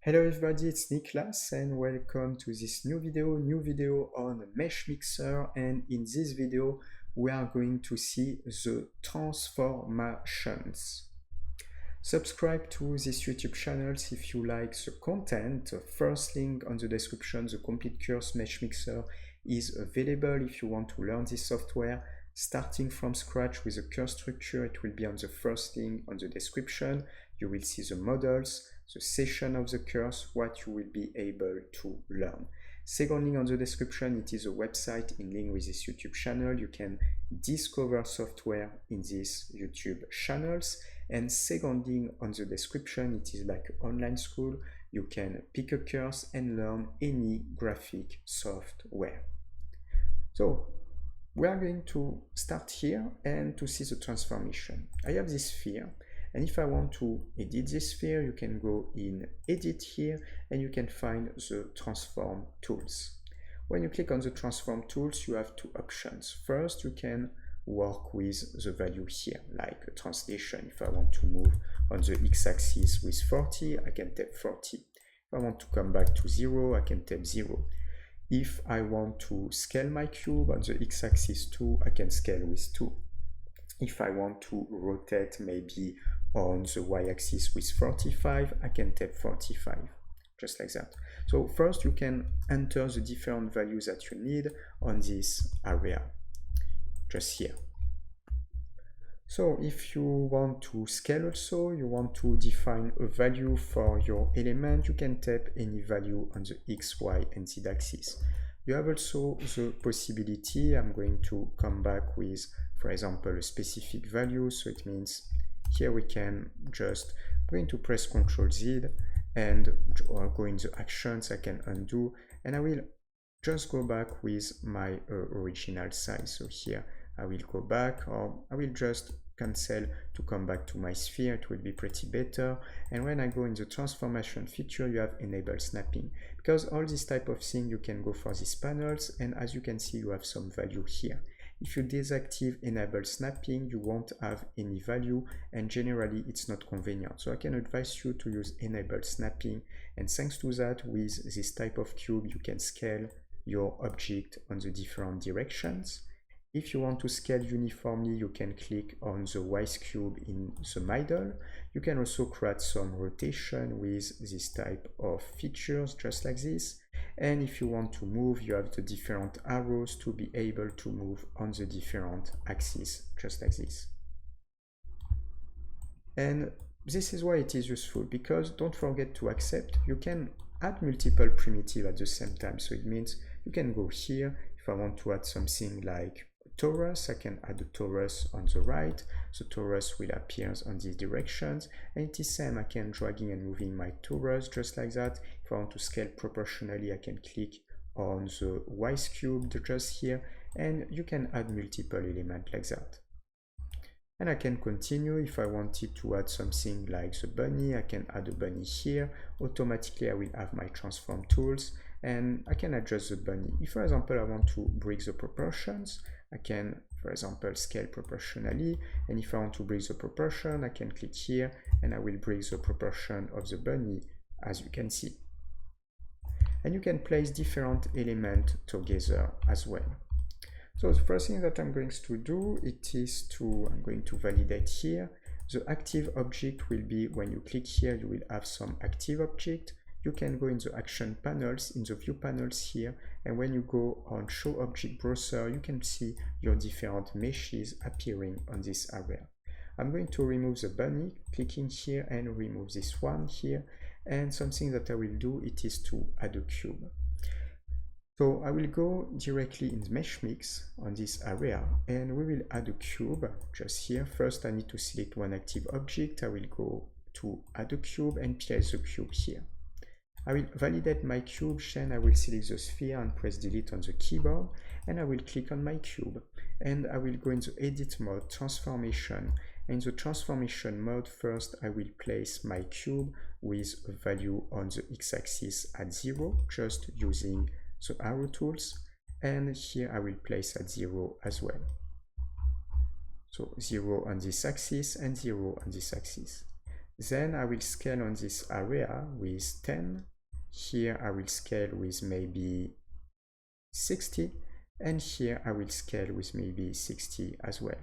Hello everybody, it's Niklas and welcome to this new video on Meshmixer, and in this video we are going to see the transformations. Subscribe to this YouTube channel if you like the content. First link on the description, the complete course Meshmixer is available if you want to learn this software starting from scratch with a course structure. It will be on the first link on the description. You will see the models, the session of the course, what you will be able to learn. Second link on the description, it is a website in link with this YouTube channel. You can discover software in these YouTube channels. And second link on the description, it is like an online school. You can pick a course and learn any graphic software. So we are going to start here and to see the transformation. I have this sphere, and if I want to edit this sphere, you can go in edit here and you can find the transform tools. When you click on the transform tools, you have two options. First, you can work with the value here, like a translation. If I want to move on the x-axis with 40, I can tap 40. If I want to come back to 0, I can tap 0. If I want to scale my cube on the x-axis 2, I can scale with 2. If I want to rotate maybe on the y-axis with 45, I can tap 45, just like that. So first you can enter the different values that you need on this area, just here. So if you want to scale also, you want to define a value for your element, you can tap any value on the X, Y, and Z axis. You have also the possibility, I'm going to come back with, for example, a specific value. So it means here we can just, I'm going to press Ctrl Z and go in the actions, I can undo, and I will just go back with my original size. So here I will go back, or I will just cancel to come back to my sphere. It will be pretty better. And when I go in the transformation feature, you have enable snapping, because all this type of thing you can go for these panels, and as you can see you have some value here. If you deactivate enable snapping, you won't have any value, and generally it's not convenient. So I can advise you to use enable snapping, and thanks to that, with this type of cube you can scale your object on the different directions. If you want to scale uniformly, you can click on the Wise cube in the middle. You can also create some rotation with this type of features, just like this. And if you want to move, you have the different arrows to be able to move on the different axes, just like this. And this is why it is useful, because don't forget to accept, you can add multiple primitives at the same time. So it means you can go here. If I want to add something like torus, I can add a torus on the right. The torus will appear on these directions, and it is same, I can dragging and moving my torus just like that. If I want to scale proportionally, I can click on the Wise cube just here, and you can add multiple elements like that. And I can continue. If I wanted to add something like the bunny, I can add a bunny here. Automatically I will have my transform tools, and I can adjust the bunny. If, for example, I want to break the proportions, I can, for example, scale proportionally. And if I want to break the proportion, I can click here and I will break the proportion of the bunny, as you can see. And you can place different elements together as well. So the first thing that I'm going to do, I'm going to validate here. The active object will be, when you click here, you will have some active object. You can go in the action panels, in the view panels here, and when you go on show object browser, you can see your different meshes appearing on this area. I'm going to remove the bunny, clicking here and remove this one here, and something that I will do, it is to add a cube. So I will go directly in Meshmix on this area, and we will add a cube just here. First I need to select one active object. I will go to add a cube and place the cube here. I will validate my cube, then I will select the sphere and press delete on the keyboard, and I will click on my cube, and I will go in the edit mode, transformation. In the transformation mode, first I will place my cube with a value on the x-axis at 0, just using the arrow tools, and here I will place at 0 as well. So 0 on this axis and 0 on this axis. Then I will scale on this area with 10. Here I will scale with maybe 60, and here I will scale with maybe 60 as well.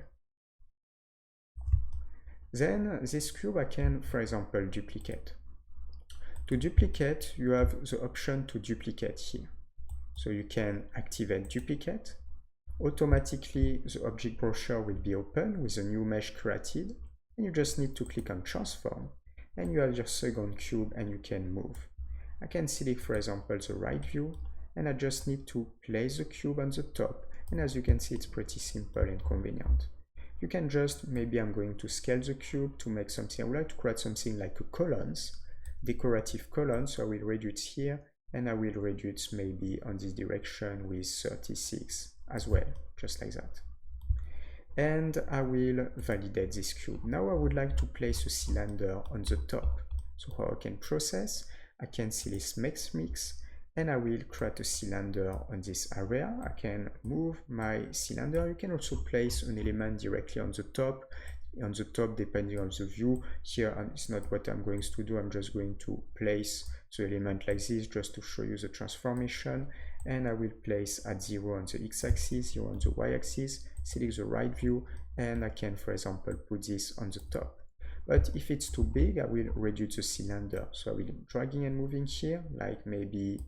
Then this cube I can, for example, duplicate. To duplicate, you have the option to duplicate here. So you can activate duplicate. Automatically, the object brochure will be open with a new mesh created, and you just need to click on transform, and you have your second cube and you can move. I can select, for example, the right view, and I just need to place the cube on the top, and as you can see, it's pretty simple and convenient. You can just, maybe I'm going to scale the cube to make something, I would like to create something like a columns, decorative column, so I will reduce here, and I will reduce maybe on this direction with 36 as well, just like that. And I will validate this cube. Now I would like to place a cylinder on the top. So how I can process, I can select Meshmixer, and I will create a cylinder on this area. I can move my cylinder. You can also place an element directly on the top. On the top, depending on the view. Here it's not what I'm going to do. I'm just going to place the element like this just to show you the transformation. And I will place at 0 on the x-axis, 0 on the y-axis, select the right view, and I can, for example, put this on the top. But if it's too big, I will reduce the cylinder. So I will dragging and moving here, like maybe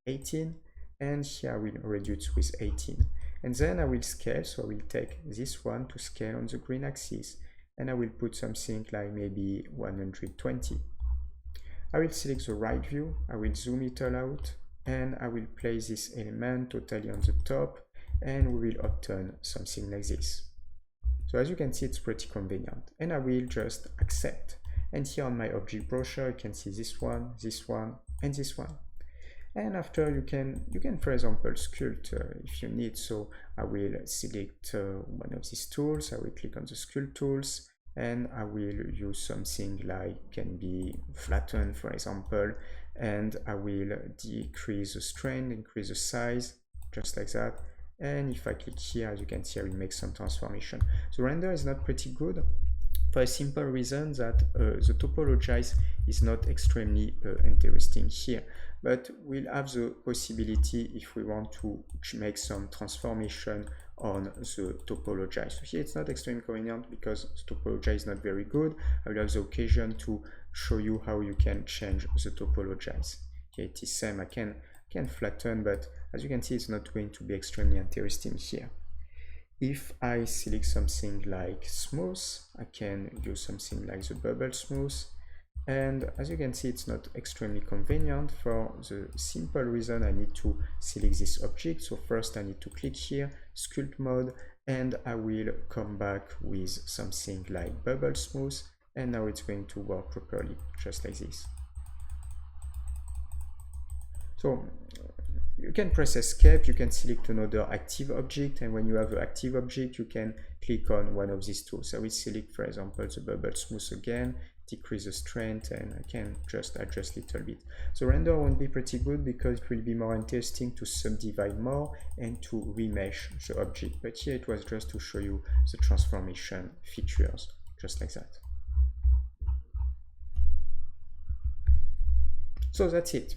18, and here I will reduce with 18. And then I will scale, so I will take this one to scale on the green axis, and I will put something like maybe 120. I will select the right view, I will zoom it all out, and I will place this element totally on the top, and we will obtain something like this. So as you can see, it's pretty convenient, and I will just accept. And here on my object brochure, you can see this one, and this one. And after you can for example sculpt if you need. So I will select one of these tools, I will click on the sculpt tools, and I will use something like can be flatten, for example, and I will decrease the strength, increase the size, just like that. And if I click here, as you can see, I will make some transformation. The render is not pretty good for a simple reason that the topologize is not extremely interesting here, but we'll have the possibility if we want to make some transformation on the topologize. So here it's not extremely convenient because the topologize is not very good. I will have the occasion to show you how you can change the topologize. Here it is same, I can flatten, but as you can see, it's not going to be extremely interesting here. If I select something like smooth, I can use something like the bubble smooth. And as you can see, it's not extremely convenient for the simple reason I need to select this object. So first I need to click here, sculpt mode, and I will come back with something like bubble smooth. And now it's going to work properly, just like this. So you can press escape, you can select another active object, and when you have an active object, you can click on one of these tools. I will select, for example, the bubble smooth again, decrease the strength, and I can just adjust a little bit. The render won't be pretty good because it will be more interesting to subdivide more and to remesh the object. But here it was just to show you the transformation features, just like that. So that's it.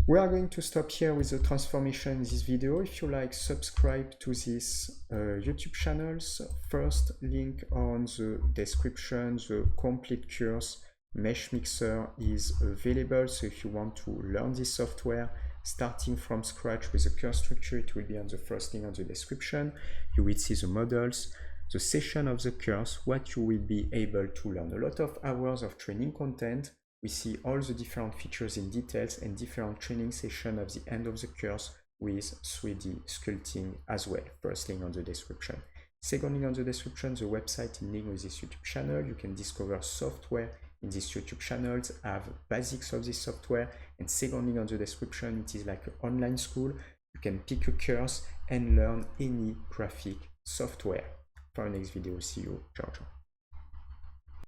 We are going to stop here with the transformation in this video. If you like, subscribe to this YouTube channels. First link on the description, the complete course Meshmixer is available. So if you want to learn this software starting from scratch with the course structure, it will be on the first link on the description. You will see the models, the session of the course, what you will be able to learn. A lot of hours of training content. We see all the different features in details and different training session at the end of the course with 3D sculpting as well. First link on the description. Second link on the description, the website and link with this YouTube channel. You can discover software in this YouTube channels, have basics of this software. And second link on the description, it is like an online school. You can pick a course and learn any graphic software. For our next video, see you. Ciao, ciao.